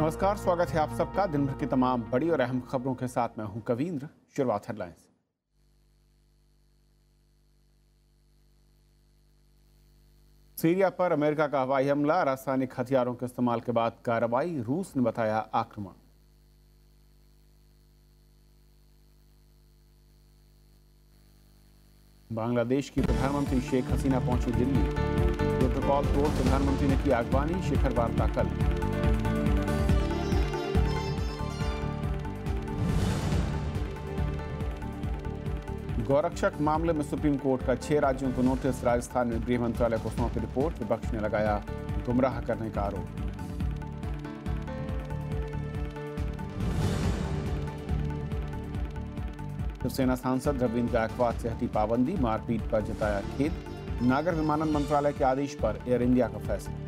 नमस्कार, स्वागत है आप सबका दिन भर की तमाम बड़ी और अहम खबरों के साथ। मैं हूं कवींद्र। शुरुआत हेडलाइंस। सीरिया पर अमेरिका का हवाई हमला, रासायनिक हथियारों के इस्तेमाल के बाद कार्रवाई, रूस ने बताया आक्रमण। बांग्लादेश की प्रधानमंत्री शेख हसीना पहुंची दिल्ली। प्रोटोकॉल तोड़ प्रधानमंत्री ने की आगवानी, शिखर वार्ता कल। गौरक्षक मामले में सुप्रीम कोर्ट का 6 राज्यों को नोटिस, राजस्थान में गृह मंत्रालय को सौंपी रिपोर्ट, विपक्ष ने लगाया गुमराह करने का आरोप। शिवसेना सांसद रविंद्र गायकवाड से हटी पाबंदी, मारपीट पर जताया खेद, नागर विमानन मंत्रालय के आदेश पर एयर इंडिया का फैसला।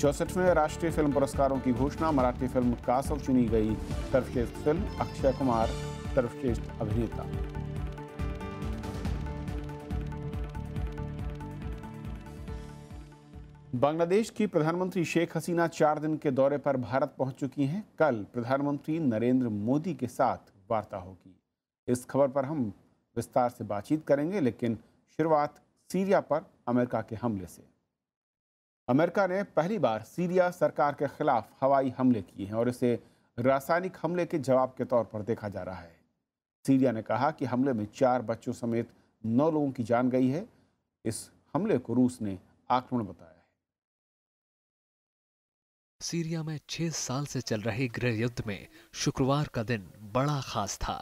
चौसठवें राष्ट्रीय फिल्म पुरस्कारों की घोषणा, मराठी फिल्म कासव चुनी गई सर्वश्रेष्ठ फिल्म, अक्षय कुमार सर्वश्रेष्ठ अभिनेता। बांग्लादेश की प्रधानमंत्री शेख हसीना 4 दिन के दौरे पर भारत पहुंच चुकी हैं। कल प्रधानमंत्री नरेंद्र मोदी के साथ वार्ता होगी। इस खबर पर हम विस्तार से बातचीत करेंगे, लेकिन शुरुआत सीरिया पर अमेरिका के हमले से। अमेरिका ने पहली बार सीरिया सरकार के खिलाफ हवाई हमले किए हैं और इसे रासायनिक हमले के जवाब के तौर पर देखा जा रहा है। सीरिया ने कहा कि हमले में 4 बच्चों समेत 9 लोगों की जान गई है। इस हमले को रूस ने आक्रमण बताया है। सीरिया में 6 साल से चल रहे गृह युद्ध में शुक्रवार का दिन बड़ा खास था।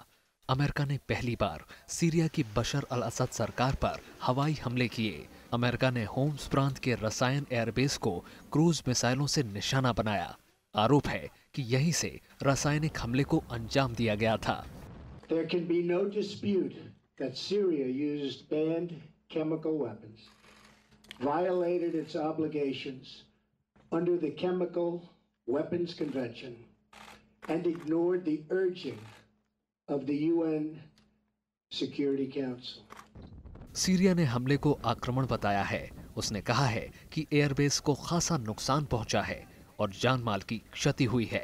अमेरिका ने पहली बार सीरिया की बशर अल असद सरकार पर हवाई हमले किए। अमेरिका ने होम्स प्रांत के रसायन एयरबेस को क्रूज मिसाइलों से निशाना बनाया। आरोप है कि यहीं से रासायनिक हमले को अंजाम दिया गया था। There can be no dispute that Syria used banned chemical weapons, violated its obligations under the Chemical Weapons Convention, and ignored the urging of the UN Security Council. Syria ने हमले को आक्रमण बताया है। उसने कहा है कि एयरबेस को खासा नुकसान पहुंचा है और जानमाल की क्षति हुई है।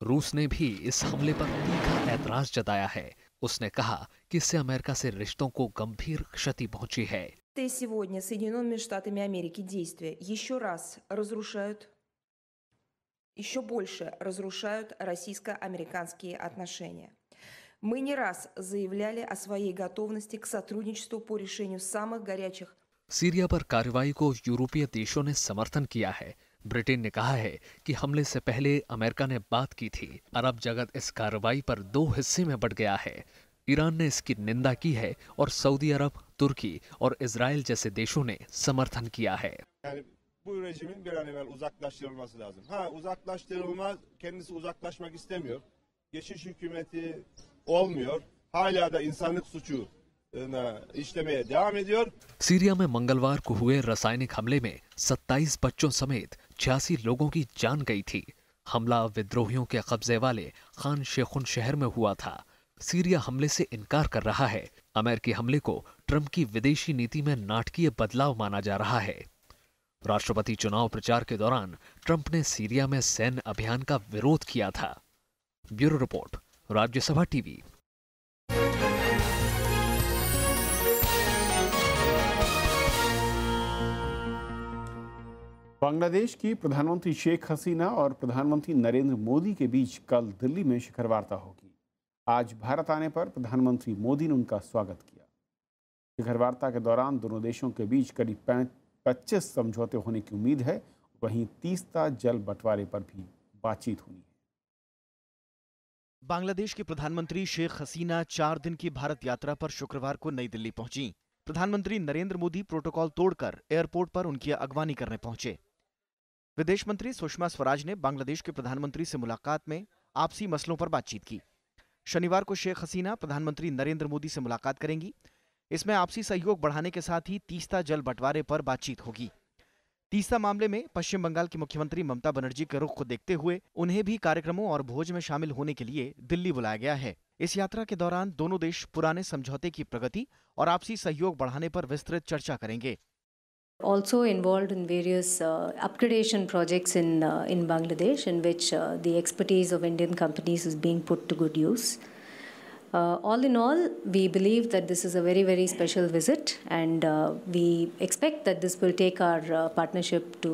रूस ने भी इस हमले पर तीखा ऐतराज जताया है। उसने कहा कि इससे अमेरिका से रिश्तों को गंभीर क्षति पहुंची है। Сегодня Соединенными Штатами Америки действия еще раз разрушают, еще больше разрушают российско-американские отношения. Мы не раз заявляли о своей готовности к сотрудничеству по решению самых горячих। सीरिया पर कार्रवाई को यूरोपीय देशों ने समर्थन किया है। ब्रिटेन ने कहा है कि हमले से पहले अमेरिका ने बात की थी। अरब जगत इस कार्रवाई पर 2 हिस्से में बंट गया है। ईरान ने इसकी निंदा की है और सऊदी अरब, तुर्की और इजराइल जैसे देशों ने समर्थन किया है। Bu rejimin bir an evvel uzaklaştırılması lazım. Uzaklaştırılmaz, kendisi uzaklaşmak istemiyor. Geçiş hükümeti olmuyor. Hala da insanlık suçu işlemeye devam ediyor. Syria में मंगलवार को हुए रासायनिक हमले में 27 बच्चों समेत 86 लोगों की जान गई थी। हमला विद्रोहियों के कब्जे वाले खान शेखुन शहर में हुआ था। सीरिया हमले से इनकार कर रहा है। अमेरिकी हमले को ट्रंप की विदेशी नीति में नाटकीय बदलाव माना जा रहा है। राष्ट्रपति चुनाव प्रचार के दौरान ट्रंप ने सीरिया में सैन्य अभियान का विरोध किया था। Bureau report, Rajya Sabha TV. Bangladesh की प्रधानमंत्री शेख हसीना और प्रधानमंत्री नरेंद्र मोदी के बीच कल दिल्ली में शिखर वार्ता होगी। आज भारत आने पर प्रधानमंत्री मोदी ने उनका स्वागत किया। शिखर वार्ता के दौरान दोनों देशों के बीच करीब 25 समझौते होने की उम्मीद है। वहीं तीस्ता जल बंटवारे पर भी बातचीत होनी है। बांग्लादेश की प्रधानमंत्री शेख हसीना 4 दिन की भारत यात्रा पर शुक्रवार को नई दिल्ली पहुंची। प्रधानमंत्री नरेंद्र मोदी प्रोटोकॉल तोड़कर एयरपोर्ट पर उनकी अगवानी करने पहुंचे। विदेश मंत्री सुषमा स्वराज ने बांग्लादेश के प्रधानमंत्री से मुलाकात में आपसी मसलों पर बातचीत की। शनिवार को शेख हसीना प्रधानमंत्री नरेंद्र मोदी से मुलाकात करेंगी। इसमें आपसी सहयोग बढ़ाने के साथ ही तीस्ता जल बंटवारे पर बातचीत होगी। तीस्ता मामले में पश्चिम बंगाल की मुख्यमंत्री ममता बनर्जी के रुख को देखते हुए उन्हें भी कार्यक्रमों और भोज में शामिल होने के लिए दिल्ली बुलाया गया है। इस यात्रा के दौरान दोनों देश पुराने समझौते की प्रगति और आपसी सहयोग बढ़ाने पर विस्तृत चर्चा करेंगे। Also involved in various upgradation projects in Bangladesh, in which the expertise of Indian companies is being put to good use. All in all, we believe that this is a very, very special visit, and we expect that this will take our partnership to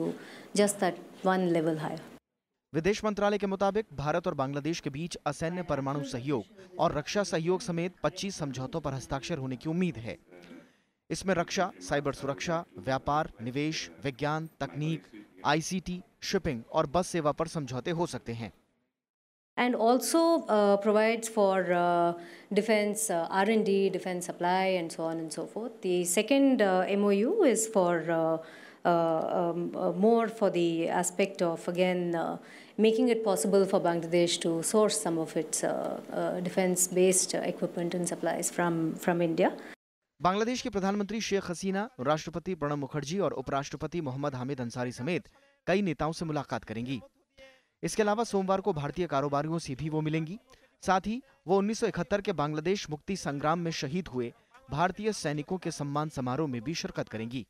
just that one level higher. विदेश मंत्रालय के मुताबिक भारत और बांग्लादेश के बीच असैन्य परमाणु सहयोग और रक्षा सहयोग समेत 25 समझौतों पर हस्ताक्षर होने की उम्मीद है। इसमें रक्षा, साइबर सुरक्षा, व्यापार, निवेश, विज्ञान, तकनीक, आईसीटी, शिपिंग और बस सेवा पर समझौते हो सकते हैं। And also provides for defense R&D, defense supply, and so on and so forth. The second MOU is for more for the aspect of, again, making it possible for Bangladesh to source some of its defense-based equipment and supplies from India. Bangladesh के प्रधानमंत्री शेख हसीना, राष्ट्रपति प्रणब मुखर्जी और उपराष्ट्रपति मोहम्मद हामिद अंसारी समेत कई नेताओं से मुलाकात करेंगी। इसके अलावा सोमवार को भारतीय कारोबारियों से भी वो मिलेंगी। साथ ही वो 1971 के बांग्लादेश मुक्ति संग्राम में शहीद हुए भारतीय सैनिकों के सम्मान समारोह में भी शिरकत करेंगी।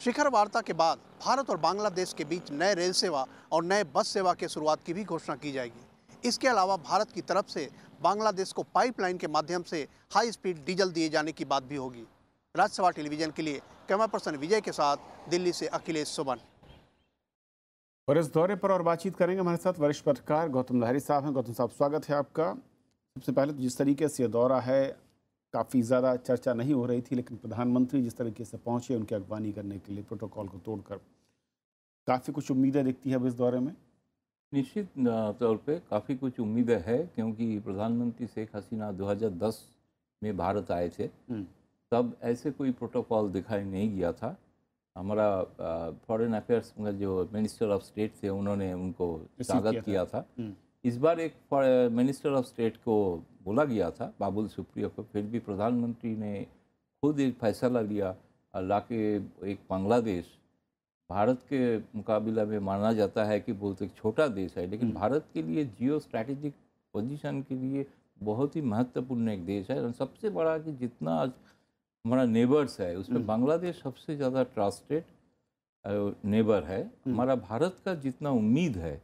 शिखर वार्ता के बाद भारत और बांग्लादेश के बीच नए रेल सेवा और नए बस सेवा की शुरुआत की भी घोषणा की जाएगी। इसके अलावा भारत की तरफ से बांग्लादेश को पाइपलाइन के माध्यम से हाई स्पीड डीजल दिए जाने की बात भी होगी। राज्यसभा टेलीविजन के लिए कैमरा पर्सन विजय के साथ दिल्ली से अखिलेश सुमन। और इस दौरे पर और बातचीत करेंगे हमारे साथ वरिष्ठ पत्रकार गौतम लहरी साहब हैं। गौतम साहब, स्वागत है आपका। सबसे पहले तो जिस तरीके से ये दौरा है, काफ़ी ज़्यादा चर्चा नहीं हो रही थी, लेकिन प्रधानमंत्री जिस तरीके से पहुंचे उनकी अगवानी करने के लिए प्रोटोकॉल को तोड़कर, काफ़ी कुछ उम्मीदें दिखती है अब इस दौरे में। निश्चित तौर पे काफ़ी कुछ उम्मीदें है, क्योंकि प्रधानमंत्री शेख हसीना 2010 में भारत आए थे, तब ऐसे कोई प्रोटोकॉल दिखाई नहीं गया था। हमारा फॉरेन अफेयर्स का जो मिनिस्टर ऑफ स्टेट थे उन्होंने उनको स्वागत किया था। इस बार एक मिनिस्टर ऑफ स्टेट को बोला गया था, बाबुल सुप्रियो को, फिर भी प्रधानमंत्री ने खुद एक फैसला लिया लाके एक बांग्लादेश भारत के मुकाबला में माना जाता है कि बहुत एक छोटा देश है, लेकिन भारत के लिए जियो स्ट्रैटेजिक पोजीशन के लिए बहुत ही महत्वपूर्ण एक देश है। और सबसे बड़ा कि जितना आज हमारा नेबर्स है उसमें बांग्लादेश सबसे ज़्यादा ट्रस्टेड नेबर है। हमारा भारत का जितना उम्मीद है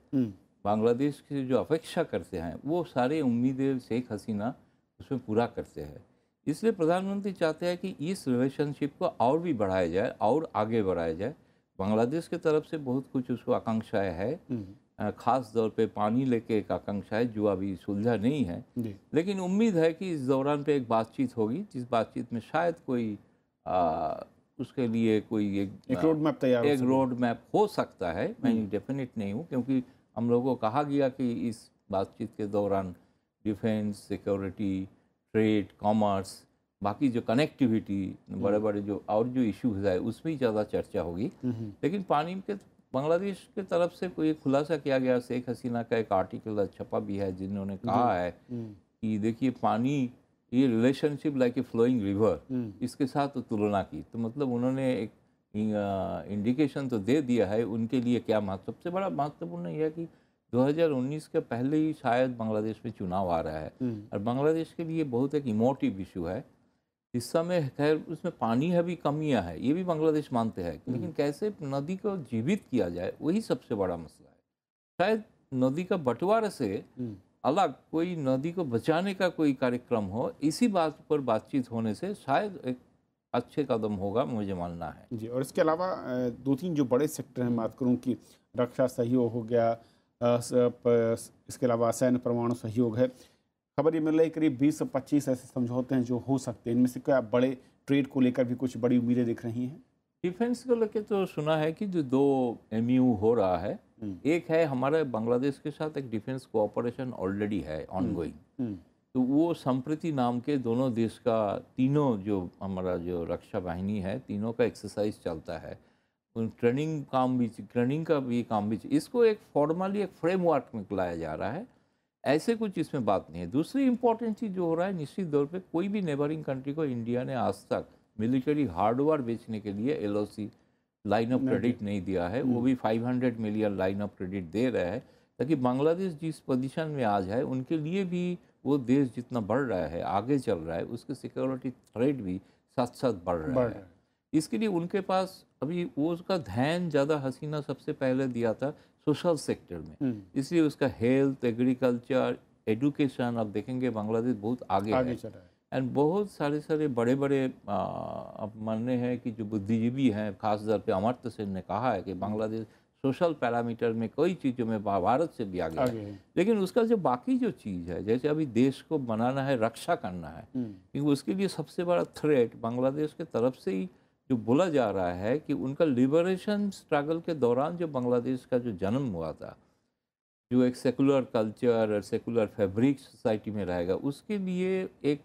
बांग्लादेश की जो अपेक्षा करते हैं वो सारे उम्मीदें शेख हसीना उसमें पूरा करते हैं। इसलिए प्रधानमंत्री चाहते हैं कि इस रिलेशनशिप को और भी बढ़ाया जाए और आगे बढ़ाया जाए। बांग्लादेश की तरफ से बहुत कुछ उसको आकांक्षाएं है, ख़ास तौर पे पानी लेके एक आकांक्षा है जो अभी सुलझा नहीं है, लेकिन उम्मीद है कि इस दौरान पे एक बातचीत होगी, जिस बातचीत में शायद कोई उसके लिए कोई एक रोड मैप तैयार एक रोड मैप हो सकता है। मैं डेफिनेट नहीं हूँ, क्योंकि हम लोगों को कहा गया कि इस बातचीत के दौरान डिफेंस, सिक्योरिटी, ट्रेड, कॉमर्स, बाकी जो कनेक्टिविटी, बड़े बड़े जो और जो इश्यूज है उसमें ज़्यादा चर्चा होगी। लेकिन पानी के बांग्लादेश की तरफ से कोई खुलासा किया गया, शेख हसीना का एक आर्टिकल छपा भी है जिन्होंने कहा है कि देखिए पानी ये relationship like a flowing river, इसके साथ तो तुलना की, तो मतलब उन्होंने एक इंडिकेशन तो दे दिया है उनके लिए क्या महत्व। सबसे बड़ा महत्वपूर्ण यह है कि 2019 के पहले ही शायद बांग्लादेश में चुनाव आ रहा है और बांग्लादेश के लिए बहुत एक इमोटिव इशू है। इस समय खैर उसमें पानी है भी कमियां है, ये भी बांग्लादेश मानते हैं, लेकिन कैसे नदी को जीवित किया जाए वही सबसे बड़ा मसला है। शायद नदी का बंटवारे से अलग कोई नदी को बचाने का कोई कार्यक्रम हो, इसी बात पर बातचीत होने से शायद एक अच्छे कदम होगा, मुझे मानना है जी। और इसके अलावा दो तीन जो बड़े सेक्टर हैं, बात करूँ कि रक्षा सहयोग हो गया, इसके अलावा सैन्य परमाणु सहयोग है। खबर ये मिल रही है करीब 20 से 25 ऐसे समझौते हैं जो हो सकते हैं। इनमें से क्या बड़े ट्रेड को लेकर भी कुछ बड़ी उम्मीदें दिख रही हैं? डिफेंस को लेकर तो सुना है कि जो 2 MOU हो रहा है, एक है हमारे बांग्लादेश के साथ एक डिफेंस कोऑपरेशन ऑलरेडी है ऑनगोइंग, तो वो संप्रति नाम के दोनों देश का तीनों जो हमारा जो रक्षा वाहिनी है तीनों का एक्सरसाइज चलता है, ट्रेनिंग का भी काम भी, इसको एक फॉर्मली एक फ्रेमवर्क में लाया जा रहा है। ऐसे कुछ इसमें बात नहीं है। दूसरी इंपॉर्टेंट चीज़ जो हो रहा है, निश्चित तौर पे कोई भी नेबरिंग कंट्री को इंडिया ने आज तक मिलिट्री हार्डवेयर बेचने के लिए LOC लाइन ऑफ क्रेडिट नहीं दिया है। वो भी 500 मिलियन लाइन ऑफ क्रेडिट दे रहा है ताकि बांग्लादेश जिस पोजीशन में आज है उनके लिए भी वो देश जितना बढ़ रहा है, आगे चल रहा है, उसके सिक्योरिटी थ्रेट भी साथ साथ बढ़ रहा है। इसके लिए उनके पास अभी वो उसका ध्यान ज़्यादा हसीना सबसे पहले दिया था सोशल सेक्टर में, इसलिए उसका हेल्थ, एग्रीकल्चर, एजुकेशन, अब देखेंगे बांग्लादेश बहुत आगे है। एंड बहुत सारे बड़े बड़े अब मानने हैं कि जो बुद्धिजीवी हैं, खासतौर पे अमर्त्य सेन ने कहा है कि बांग्लादेश सोशल पैरामीटर में कई चीज़ों में भारत से भी आगे है। लेकिन उसका जो बाकी जो चीज़ है, जैसे अभी देश को बनाना है, रक्षा करना है, क्योंकि उसके लिए सबसे बड़ा थ्रेट बांग्लादेश के तरफ से ही जो बोला जा रहा है कि उनका लिबरेशन स्ट्रगल के दौरान जो बांग्लादेश का जो जन्म हुआ था, जो एक सेकुलर कल्चर और सेकुलर फैब्रिक सोसाइटी में रहेगा, उसके लिए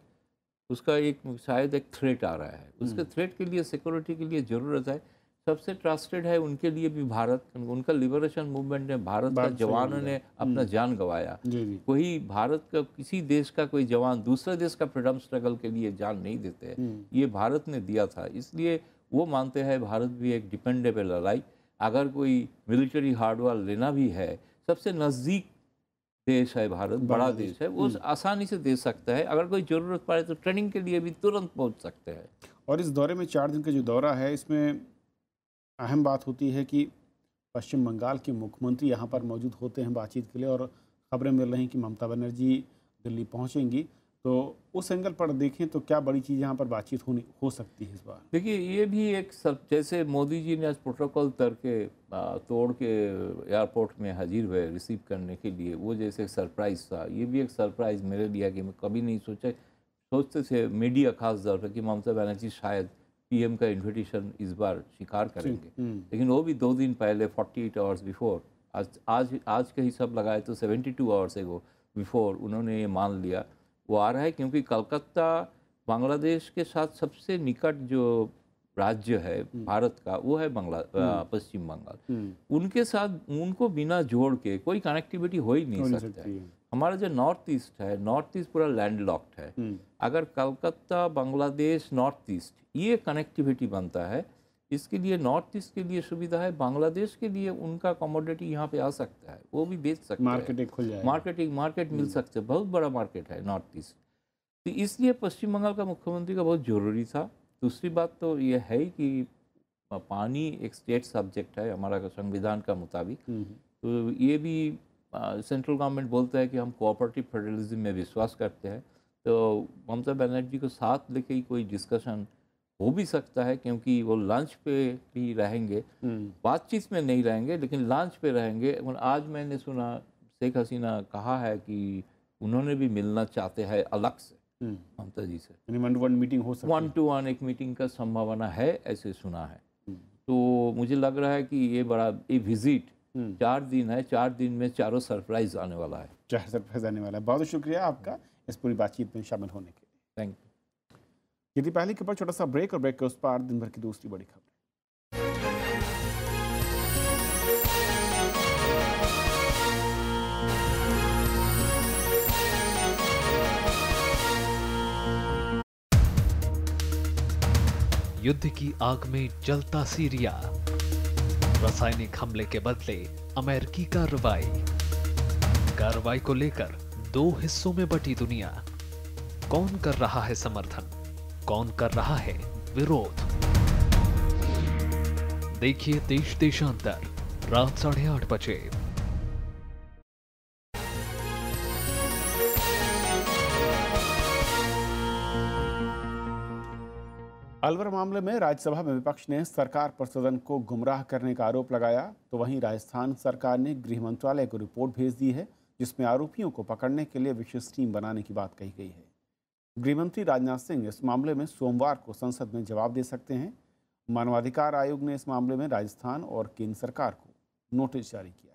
उसका एक शायद एक थ्रेट आ रहा है। उसके थ्रेट के लिए, सिक्योरिटी के लिए ज़रूरत है। सबसे ट्रस्टेड है उनके लिए भी भारत। उनका लिबरेशन मूवमेंट में भारत का जवानों ने अपना जान गंवाया। कोई भारत का, किसी देश का कोई जवान दूसरे देश का फ्रीडम स्ट्रगल के लिए जान नहीं देते, ये भारत ने दिया था। इसलिए वो मानते हैं भारत भी एक डिपेंडेबल लड़ाई, अगर कोई मिलिट्री हार्डवेयर लेना भी है, सबसे नज़दीक देश है भारत, बड़ा देश है, वो आसानी से दे सकता है। अगर कोई ज़रूरत पड़े तो ट्रेनिंग के लिए भी तुरंत पहुंच सकते हैं। और इस दौरे में 4 दिन का जो दौरा है, इसमें अहम बात होती है कि पश्चिम बंगाल के मुख्यमंत्री यहाँ पर मौजूद होते हैं बातचीत के लिए, और ख़बरें मिल रही कि ममता बनर्जी दिल्ली पहुँचेंगी। तो उस एंगल पर देखें तो क्या बड़ी चीज़ यहाँ पर बातचीत हो सकती है इस बार? देखिए, ये भी एक जैसे मोदी जी ने आज प्रोटोकॉल तोड़ के एयरपोर्ट में हाजिर हुए रिसीव करने के लिए, वो जैसे सरप्राइज़ था, ये भी एक सरप्राइज़ मेरे लिए कि मैं कभी नहीं सोचते थे मीडिया खास तौर पर कि ममता बनर्जी शायद PM का इन्विटेशन इस बार स्वीकार करेंगे। लेकिन वो भी 2 दिन पहले, 48 आवर्स बिफोर, आज का हिसाब लगाए तो 72 आवर्स एगो बिफोर उन्होंने ये मान लिया। वो आ रहा है क्योंकि कलकत्ता बांग्लादेश के साथ सबसे निकट जो राज्य है भारत का, वो है पश्चिम बंगाल। उनके साथ उनको बिना जोड़ के कोई कनेक्टिविटी हो ही नहीं सकता है। हमारा जो नॉर्थ ईस्ट है, नॉर्थ ईस्ट पूरा लैंडलॉक्ड है। अगर कलकत्ता, बांग्लादेश, नॉर्थ ईस्ट ये कनेक्टिविटी बनता है, इसके लिए नॉर्थ ईस्ट के लिए सुविधा है, बांग्लादेश के लिए उनका कमोडिटी यहाँ पे आ सकता है, वो भी बेच सकते हैं, मार्केट मिल सकते हैं, बहुत बड़ा मार्केट है नॉर्थ ईस्ट। तो इसलिए पश्चिम बंगाल का मुख्यमंत्री का बहुत ज़रूरी था। दूसरी बात तो ये है कि पानी एक स्टेट सब्जेक्ट है हमारा संविधान का मुताबिक, तो ये भी सेंट्रल गवर्नमेंट बोलता है कि हम कोऑपरेटिव फेडरलिज्म में विश्वास करते हैं। तो ममता बनर्जी को साथ लेके ही कोई डिस्कशन हो भी सकता है, क्योंकि वो लंच पे भी रहेंगे, बातचीत में नहीं रहेंगे, लेकिन लंच पे रहेंगे। आज मैंने सुना शेख हसीना कहा है कि उन्होंने भी मिलना चाहते हैं अलग से ममता जी से, 1-to-1 मीटिंग हो सकती है। 1-to-1 एक मीटिंग का संभावना है, ऐसे सुना है। तो मुझे लग रहा है कि ये विजिट 4 दिन है, 4 दिन में चारों सरप्राइज आने वाला है। 4 सरप्राइज आने वाला है। बहुत शुक्रिया आपका इस पूरी बातचीत में शामिल होने के लिए। Thank you. यदि पहले के ऊपर छोटा सा ब्रेक, और ब्रेक के उस पार दिन भर की दूसरी बड़ी खबर। युद्ध की आग में जलता सीरिया, रासायनिक हमले के बदले अमेरिकी कार्रवाई को लेकर 2 हिस्सों में बटी दुनिया। कौन कर रहा है समर्थन, कौन कर रहा है विरोध? देखिए देश देशांतर रात 8:30 बजे। अलवर मामले में राज्यसभा में विपक्ष ने सरकार पर सदन को गुमराह करने का आरोप लगाया, तो वहीं राजस्थान सरकार ने गृह मंत्रालय को रिपोर्ट भेज दी है, जिसमें आरोपियों को पकड़ने के लिए विशेष टीम बनाने की बात कही गई है। गृह मंत्री राजनाथ सिंह इस मामले में सोमवार को संसद में जवाब दे सकते हैं। मानवाधिकार आयोग ने इस मामले में राजस्थान और केंद्र सरकार को नोटिस जारी किया है।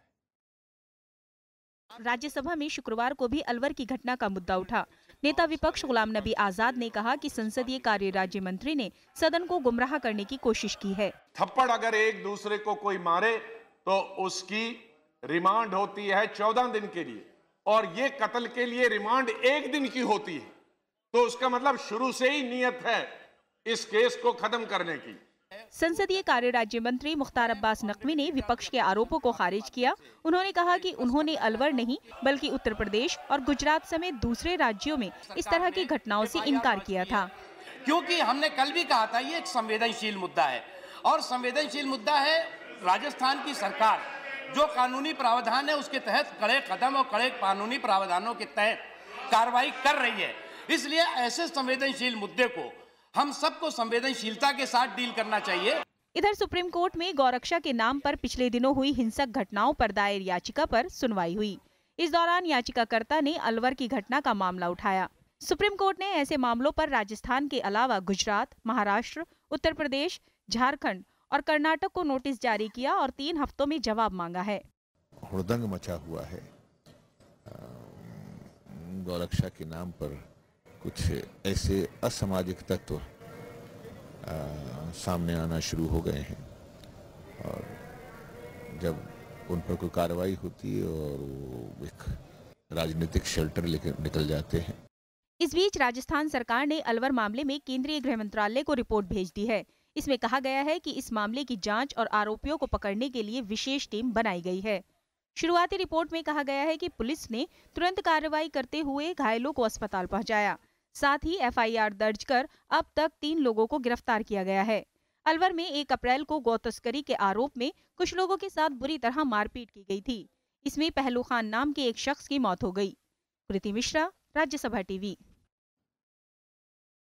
राज्यसभा में शुक्रवार को भी अलवर की घटना का मुद्दा उठा। नेता विपक्ष गुलाम नबी आजाद ने कहा कि संसदीय कार्य राज्य मंत्री ने सदन को गुमराह करने की कोशिश की है। थप्पड़ अगर एक दूसरे को कोई मारे तो उसकी रिमांड होती है 14 दिन के लिए, और ये कत्ल के लिए रिमांड 1 दिन की होती है, तो उसका मतलब शुरू से ही नीयत है इस केस को खत्म करने की। संसदीय कार्य राज्य मंत्री मुख्तार अब्बास नकवी ने विपक्ष के आरोपों को खारिज किया। उन्होंने कहा कि उन्होंने अलवर नहीं बल्कि उत्तर प्रदेश और गुजरात समेत दूसरे राज्यों में इस तरह की घटनाओं से इनकार किया था, क्योंकि हमने कल भी कहा था ये एक संवेदनशील मुद्दा है और संवेदनशील मुद्दा है। राजस्थान की सरकार जो कानूनी प्रावधान है उसके तहत कड़े कदम और कड़े कानूनी प्रावधानों के तहत कार्रवाई कर रही है। इसलिए ऐसे संवेदनशील मुद्दे को हम सबको संवेदनशीलता के साथ डील करना चाहिए। इधर सुप्रीम कोर्ट में गौरक्षा के नाम पर पिछले दिनों हुई हिंसक घटनाओं पर दायर याचिका पर सुनवाई हुई। इस दौरान याचिकाकर्ता ने अलवर की घटना का मामला उठाया। सुप्रीम कोर्ट ने ऐसे मामलों पर राजस्थान के अलावा गुजरात, महाराष्ट्र, उत्तर प्रदेश, झारखंड और कर्नाटक को नोटिस जारी किया और 3 हफ्तों में जवाब मांगा है। हुड़दंग मचा हुआ है। गौरक्षा के नाम पर कुछ ऐसे असामाजिक तत्व सामने आना शुरू हो गए हैं और जब उन पर कोई कार्रवाई होती है और वो एक राजनीतिक शेल्टर लेकर निकल जाते हैं। इस बीच राजस्थान सरकार ने अलवर मामले में केंद्रीय गृह मंत्रालय को रिपोर्ट भेज दी है। इसमें कहा गया है कि इस मामले की जांच और आरोपियों को पकड़ने के लिए विशेष टीम बनाई गई है। शुरुआती रिपोर्ट में कहा गया है कि पुलिस ने तुरंत कार्रवाई करते हुए घायलों को अस्पताल पहुंचाया। साथ ही एफआईआर दर्ज कर अब तक 3 लोगों को गिरफ्तार किया गया है। अलवर में 1 अप्रैल को गौ तस्करी के आरोप में कुछ लोगों के साथ बुरी तरह मारपीट की गई थी। इसमें पहलू खान नाम के एक शख्स की मौत हो गई। कृति मिश्रा, राज्यसभा टीवी।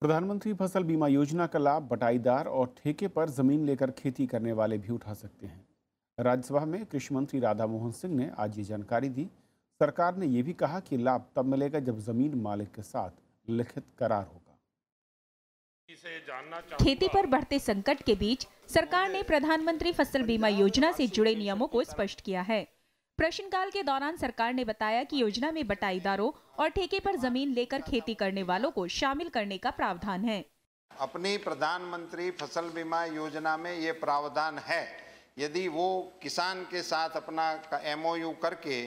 प्रधानमंत्री फसल बीमा योजना का लाभ बटाईदार और ठेके पर जमीन लेकर खेती करने वाले भी उठा सकते हैं। राज्यसभा में कृषि मंत्री राधा मोहन सिंह ने आज ये जानकारी दी। सरकार ने यह भी कहा कि लाभ तब मिलेगा जब जमीन मालिक के साथ लिखित करार होगा। खेती पर बढ़ते संकट के बीच सरकार ने प्रधानमंत्री फसल बीमा योजना से जुड़े नियमों को स्पष्ट किया है। प्रश्नकाल के दौरान सरकार ने बताया कि योजना में बटाईदारों और ठेके पर जमीन लेकर खेती करने वालों को शामिल करने का प्रावधान है। अपनी प्रधानमंत्री फसल बीमा योजना में ये प्रावधान है, यदि वो किसान के साथ अपना MOU करके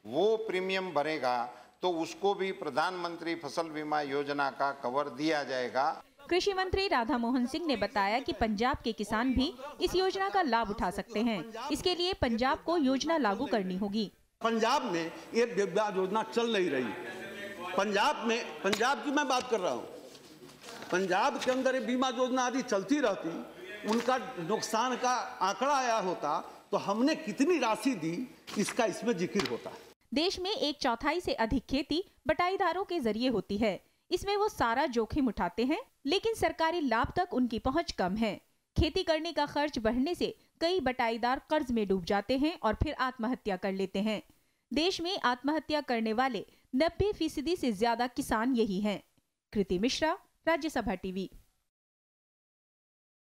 वो प्रीमियम भरेगा तो उसको भी प्रधानमंत्री फसल बीमा योजना का कवर दिया जाएगा। कृषि मंत्री राधा मोहन सिंह ने बताया कि पंजाब के किसान भी इस योजना का लाभ उठा सकते हैं। इसके लिए पंजाब को योजना लागू करनी होगी। पंजाब में ये बीमा योजना चल नहीं रही। पंजाब की मैं बात कर रहा हूँ। पंजाब के अंदर ये बीमा योजना यदि चलती रहती, उनका नुकसान का आंकड़ा आया होता तो हमने कितनी राशि दी इसका इसमें जिक्र होता। देश में 1/4 से अधिक खेती बटाईदारों के जरिए होती है। इसमें वो सारा जोखिम उठाते हैं, लेकिन सरकारी लाभ तक उनकी पहुंच कम है। खेती करने का खर्च बढ़ने से कई बटाईदार कर्ज में डूब जाते हैं और फिर आत्महत्या कर लेते हैं। देश में आत्महत्या करने वाले 90% से ज्यादा किसान यही हैं। Kriti Mishra, Rajya Sabha TV.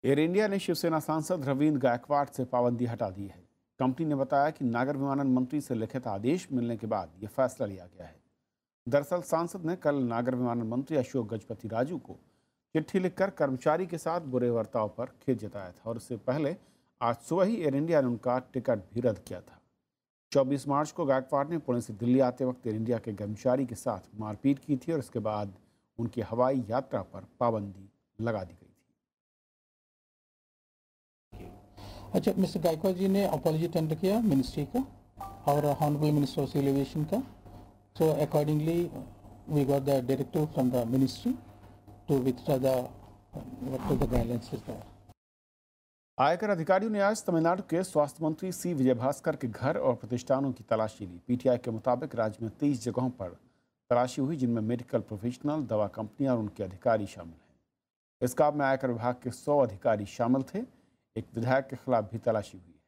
Air India ने शिवसेना सांसद रवींद्र गायकवाड़ से पाबंदी हटा दी है। कंपनी ने बताया कि नागर विमानन मंत्री से लिखित आदेश मिलने के बाद यह फैसला लिया गया है। दरअसल सांसद ने कल नागर विमानन मंत्री अशोक गजपति राजू को चिट्ठी लिखकर कर्मचारी के साथ बुरे बर्ताव पर खेद जताया था और इससे पहले आज सुबह ही एयर इंडिया ने उनका टिकट भी रद्द किया था। 24 मार्च को गायकवाड़ ने पुणे से दिल्ली आते वक्त एयर इंडिया के कर्मचारी के साथ मारपीट की थी और इसके बाद उनकी हवाई यात्रा पर पाबंदी लगा दी गई थी। अच्छा, मिस्टर गायकवाड़ जी ने अपॉलजी टेंडर किया मिनिस्ट्री का और honourable minister of civil aviation का। So accordingly, we got the directive from the ministry to withdraw the guidelines is there. आयकर अधिकारियों ने आज तमिलनाडु के स्वास्थ्य मंत्री सी विजयभास्कर के घर और प्रतिष्ठानों की तलाशी ली। पीटीआई के मुताबिक राज्य में 30 जगहों पर तलाशी हुई, जिनमें मेडिकल प्रोफेशनल, दवा कंपनियां और उनके अधिकारी शामिल हैं। इस काम में आयकर विभाग के 100 अधिकारी शामिल थे। एक विधायक के खिलाफ भी तलाशी हुई है।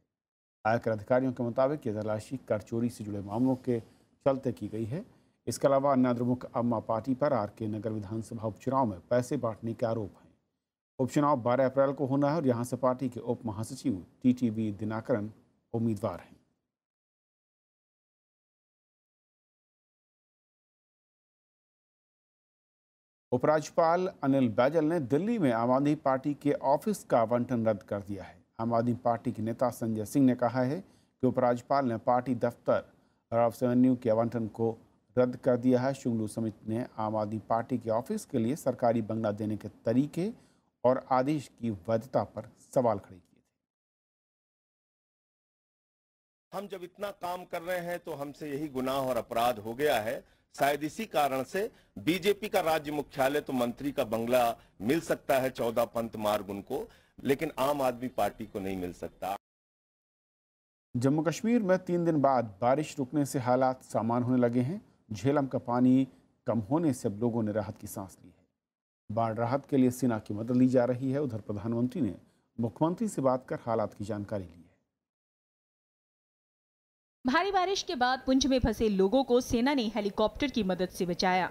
आयकर अधिकारियों के मुताबिक ये तलाशी कर चोरी से जुड़े मामलों के चलते की गई है। इसके अलावा अन्ना द्रमुक अम्मा पार्टी पर आरके नगर विधानसभा उपचुनाव में पैसे बांटने के आरोप हैं। उपचुनाव 12 अप्रैल को होना है और यहां से पार्टी के उप महासचिव टीटीवी दिनाकरन उम्मीदवार हैं। उपराज्यपाल अनिल बैजल ने दिल्ली में आम आदमी पार्टी के ऑफिस का आवंटन रद्द कर दिया है। आम आदमी पार्टी के नेता संजय सिंह ने कहा है कि उपराज्यपाल ने पार्टी दफ्तर राव एवेन्यू के आवंटन को रद्द कर दिया है। शुंगलू समिति ने आम आदमी पार्टी के ऑफिस के लिए सरकारी बंगला देने के तरीके और आदेश की वैधता पर सवाल खड़े किए थे। हम जब इतना काम कर रहे हैं तो हमसे यही गुनाह और अपराध हो गया है। शायद इसी कारण से बीजेपी का राज्य मुख्यालय तो मंत्री का बंगला मिल सकता है 14 पंत मार्ग उनको, लेकिन आम आदमी पार्टी को नहीं मिल सकता। जम्मू कश्मीर में 3 दिन बाद बारिश रुकने से हालात सामान्य होने लगे हैं। झेलम का पानी कम होने से अब लोगों ने राहत की सांस ली है। बाढ़ राहत के लिए सेना की मदद ली जा रही है। उधर प्रधानमंत्री ने मुख्यमंत्री से बात कर हालात की जानकारी ली है। भारी बारिश के बाद पुंछ में फंसे लोगों को सेना ने हेलीकॉप्टर की मदद से बचाया।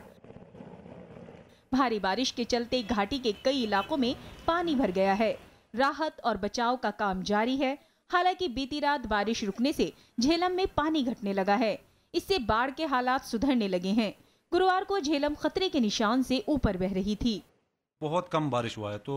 भारी बारिश के चलते घाटी के कई इलाकों में पानी भर गया है। राहत और बचाव का काम जारी है। हालांकि बीती रात बारिश रुकने से झेलम में पानी घटने लगा है। इससे बाढ़ के हालात सुधरने लगे हैं। गुरुवार को झेलम खतरे के निशान से ऊपर बह रही थी। बहुत कम बारिश हुआ है तो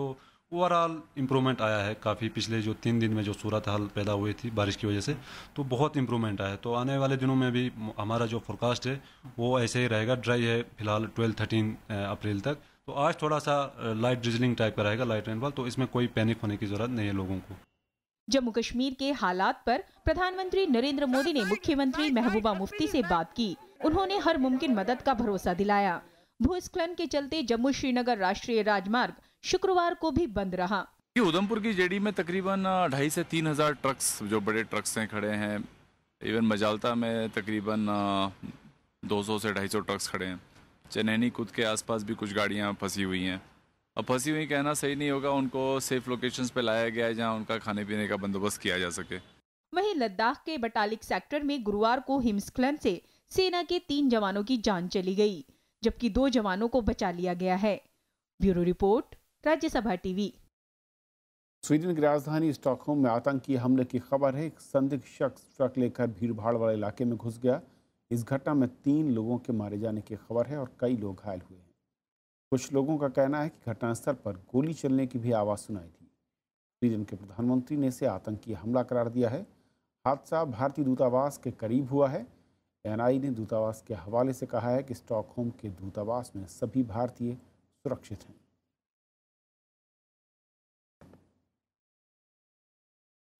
ओवरऑल इम्प्रूवमेंट आया है काफ़ी। पिछले जो 3 दिन में जो सूरत हाल पैदा हुई थी बारिश की वजह से, तो बहुत इम्प्रूवमेंट आया है। तो आने वाले दिनों में भी हमारा जो फोरकास्ट है वो ऐसे ही रहेगा। ड्राई है फिलहाल 12-13 अप्रैल तक। तो आज थोड़ा सा लाइट ड्रिजलिंग टाइप का रहेगा, लाइट रेनफॉल। तो इसमें कोई पैनिक होने की जरूरत नहीं है लोगों को। जम्मू कश्मीर के हालात पर प्रधानमंत्री नरेंद्र मोदी ने मुख्यमंत्री महबूबा मुफ्ती से बात की। उन्होंने हर मुमकिन मदद का भरोसा दिलाया। भूस्खलन के चलते जम्मू श्रीनगर राष्ट्रीय राजमार्ग शुक्रवार को भी बंद रहा। उधमपुर की जेडी में तकरीबन 2,500 से 3,000 ट्रक्स, जो बड़े ट्रक्स हैं, खड़े हैं। इवन मजालता में तकरीबन 200 से 250 ट्रक्स खड़े हैं। चनैनी खुद के आसपास भी कुछ गाड़ियां फंसी हुई हैं। अब फंसी हुई कहना सही नहीं होगा, उनको सेफ लोकेशंस पे लाया गया है जहां उनका खाने पीने का बंदोबस्त किया जा सके। वहीं लद्दाख के बटालिक सेक्टर में गुरुवार को हिमस्खलन से सेना के 3 जवानों की जान चली गई, जबकि 2 जवानों को बचा लिया गया है। Bureau report, Rajya Sabha TV. Sweden की राजधानी स्टॉकहोम में आतंकी हमले की खबर है। एक संदिग्ध शख्स ट्रक लेकर भीड़भाड़ वाले इलाके में घुस गया। इस घटना में 3 लोगों के मारे जाने की खबर है और कई लोग घायल हुए हैं। कुछ लोगों का कहना है कि घटनास्थल पर गोली चलने की भी आवाज़ सुनाई थी। स्वीडन के प्रधानमंत्री ने इसे आतंकी हमला करार दिया है। हादसा भारतीय दूतावास के करीब हुआ है। एएनआई ने दूतावास के हवाले से कहा है कि स्टॉकहोम के दूतावास में सभी भारतीय सुरक्षित हैं।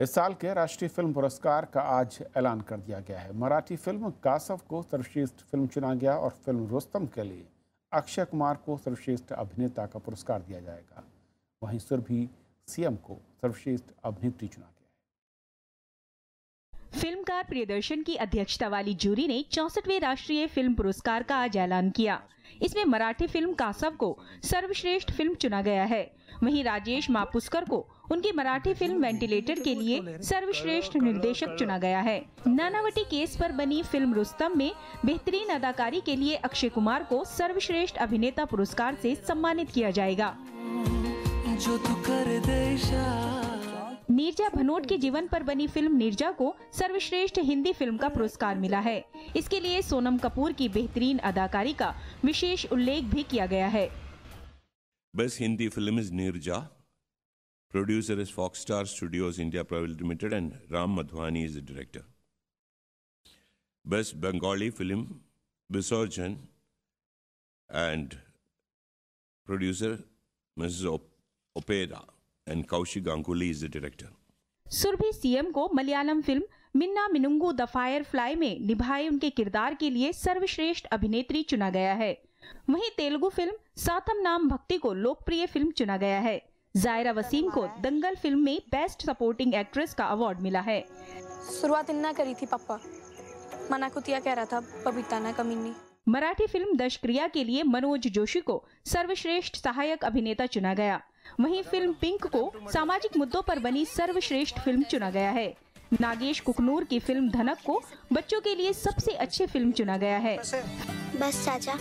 इस साल के राष्ट्रीय फिल्म पुरस्कार का आज ऐलान कर दिया गया है। मराठी फिल्म कासव को सर्वश्रेष्ठ फिल्म चुना गया और फिल्म रुस्तम के लिए अक्षय कुमार को सर्वश्रेष्ठ अभिनेता का पुरस्कार दिया जाएगा। वहीं सुरभि सीएम को सर्वश्रेष्ठ अभिनेत्री चुना गया है। फिल्मकार प्रियदर्शन की अध्यक्षता वाली जूरी ने 64वें राष्ट्रीय फिल्म पुरस्कार का आज ऐलान किया। इसमें मराठी फिल्म कासव को सर्वश्रेष्ठ फिल्म चुना गया है। वहीं राजेश मापुस्कर को उनकी मराठी फिल्म वेंटिलेटर के लिए सर्वश्रेष्ठ निर्देशक चुना गया है। नानावटी केस पर बनी फिल्म रुस्तम में बेहतरीन अदाकारी के लिए अक्षय कुमार को सर्वश्रेष्ठ अभिनेता पुरस्कार से सम्मानित किया जाएगा। नीरजा भनोट के जीवन पर बनी फिल्म नीरजा को सर्वश्रेष्ठ हिंदी फिल्म का पुरस्कार मिला है। इसके लिए सोनम कपूर की बेहतरीन अदाकारी का विशेष उल्लेख भी किया गया है। Best Hindi film is Nirja. Producer is Foxstar Studios India Private Limited and Ram Madhwani is the director. Best Bengali film Visarjan and producer Mrs. Opera and Kaushik Ganguly is the director. Surabhi CM को Malayalam film Minnaminungu the firefly में निभाए उनके किरदार के लिए सर्वश्रेष्ठ अभिनेत्री चुना गया है। वहीं तेलुगु फिल्म सातम नाम भक्ति को लोकप्रिय फिल्म चुना गया है। जायरा वसीम को दंगल फिल्म में बेस्ट सपोर्टिंग एक्ट्रेस का अवार्ड मिला है। शुरुआत इन्ना करी थी पापा, मना कुतिया कह रहा था बबीता ना कमीनी। मराठी फिल्म दशक्रिया के लिए मनोज जोशी को सर्वश्रेष्ठ सहायक अभिनेता चुना गया। वहीं फिल्म पिंक को सामाजिक मुद्दों पर बनी सर्वश्रेष्ठ फिल्म चुना गया है। नागेश कुकनूर की फिल्म धनक को बच्चों के लिए सबसे अच्छी फिल्म चुना गया है। बस चाचा,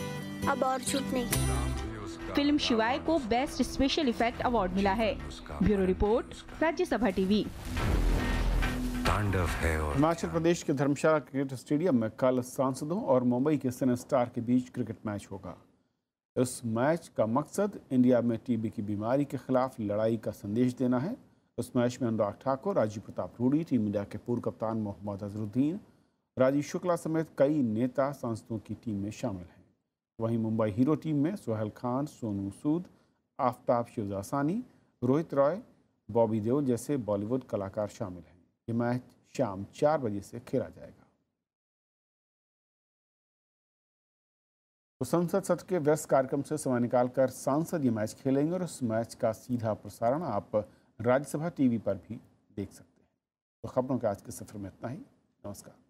अब और झूठ नहीं। फिल्म शिवाय को बेस्ट स्पेशल इफेक्ट अवार्ड मिला है। Bureau report, Rajya Sabha TV. Himachal Pradesh के धर्मशाला क्रिकेट स्टेडियम में कल सांसदों और मुंबई के सिने स्टार के बीच क्रिकेट मैच होगा। इस मैच का मकसद इंडिया में टीबी की बीमारी के खिलाफ लड़ाई का संदेश देना है। उस मैच में अनुराग ठाकुर, राजीव प्रताप रूडी, टीम इंडिया के पूर्व कप्तान मोहम्मद अजहरुद्दीन राजीव शुक्ला समेत कई नेता सांसदों की टीम में शामिल हैं। वहीं मुंबई हीरो टीम में सोहेल खान, सोनू सूद, आफ्ताब शिवदासानी, रोहित रॉय, बॉबी देओल जैसे बॉलीवुड कलाकार शामिल हैं। ये मैच शाम 4 बजे से खेला जाएगा। तो संसद सत्र के व्यस्त कार्यक्रम से समय निकालकर सांसद ये मैच खेलेंगे और उस मैच का सीधा प्रसारण आप राज्यसभा टीवी पर भी देख सकते हैं। तो खबरों के आज के सफर में इतना ही। नमस्कार।